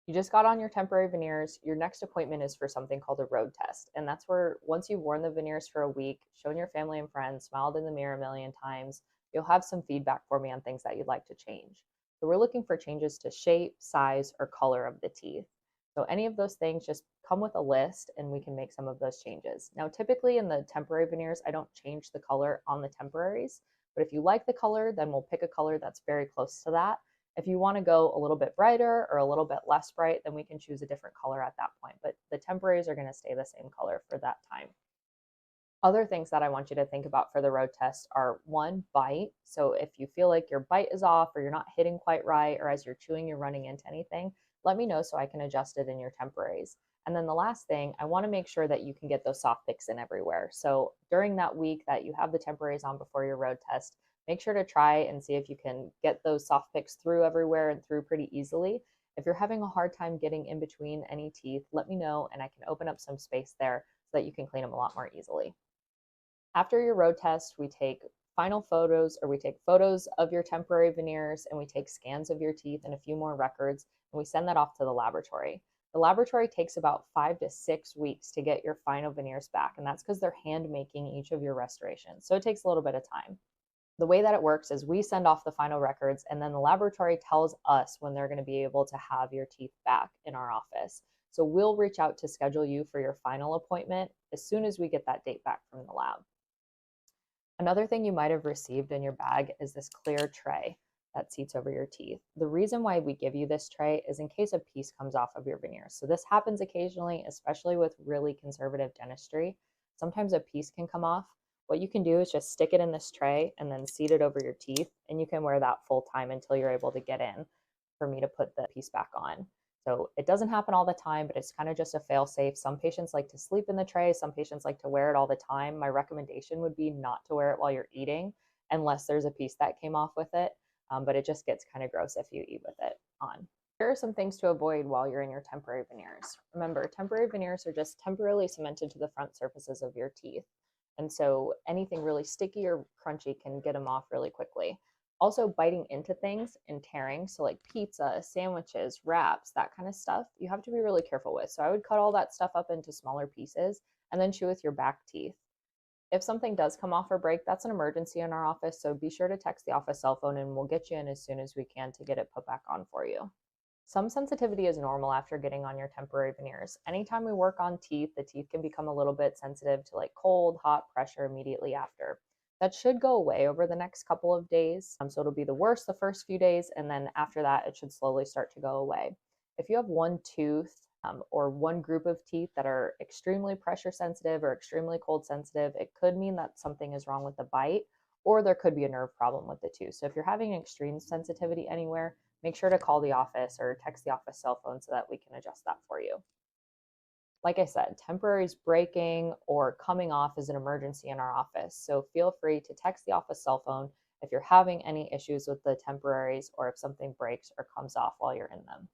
You just got on your temporary veneers. Your next appointment is for something called a road test. And that's where once you've worn the veneers for a week, shown your family and friends, smiled in the mirror a million times, you'll have some feedback for me on things that you'd like to change. So we're looking for changes to shape, size, or color of the teeth. So any of those things, just come with a list and we can make some of those changes. Now, typically in the temporary veneers, I don't change the color on the temporaries, but if you like the color, then we'll pick a color that's very close to that. If you want to go a little bit brighter or a little bit less bright, then we can choose a different color at that point. But the temporaries are going to stay the same color for that time. Other things that I want you to think about for the road test are one, bite. So if you feel like your bite is off or you're not hitting quite right, or as you're chewing, you're running into anything, let me know so I can adjust it in your temporaries. And then the last thing, I want to make sure that you can get those soft picks in everywhere. So during that week that you have the temporaries on before your road test, make sure to try and see if you can get those soft picks through everywhere and through pretty easily. If you're having a hard time getting in between any teeth, let me know and I can open up some space there so that you can clean them a lot more easily. After your road test, we take final photos, or we take photos of your temporary veneers, and we take scans of your teeth and a few more records, and we send that off to the laboratory. The laboratory takes about 5 to 6 weeks to get your final veneers back, and that's because they're hand making each of your restorations. So it takes a little bit of time. The way that it works is we send off the final records, and then the laboratory tells us when they're going to be able to have your teeth back in our office. So we'll reach out to schedule you for your final appointment as soon as we get that date back from the lab. Another thing you might have received in your bag is this clear tray that seats over your teeth. The reason why we give you this tray is in case a piece comes off of your veneers. So this happens occasionally, especially with really conservative dentistry. Sometimes a piece can come off. What you can do is just stick it in this tray and then seat it over your teeth, and you can wear that full time until you're able to get in for me to put the piece back on. So it doesn't happen all the time, but it's kind of just a fail safe. Some patients like to sleep in the tray. Some patients like to wear it all the time. My recommendation would be not to wear it while you're eating unless there's a piece that came off with it. But it just gets kind of gross if you eat with it on. Here are some things to avoid while you're in your temporary veneers. Remember, temporary veneers are just temporarily cemented to the front surfaces of your teeth. And so anything really sticky or crunchy can get them off really quickly. Also, biting into things and tearing, so like pizza, sandwiches, wraps, that kind of stuff, you have to be really careful with. So I would cut all that stuff up into smaller pieces and then chew with your back teeth. If something does come off or break, that's an emergency in our office, so be sure to text the office cell phone and we'll get you in as soon as we can to get it put back on for you. Some sensitivity is normal after getting on your temporary veneers. Anytime we work on teeth, the teeth can become a little bit sensitive to like cold, hot pressure immediately after. That should go away over the next couple of days. So it'll be the worst the first few days, and then after that, it should slowly start to go away. If you have one tooth or one group of teeth that are extremely pressure sensitive or extremely cold sensitive, it could mean that something is wrong with the bite, or there could be a nerve problem with the tooth. So if you're having extreme sensitivity anywhere, make sure to call the office or text the office cell phone so that we can adjust that for you. Like I said, temporaries breaking or coming off is an emergency in our office. So feel free to text the office cell phone if you're having any issues with the temporaries or if something breaks or comes off while you're in them.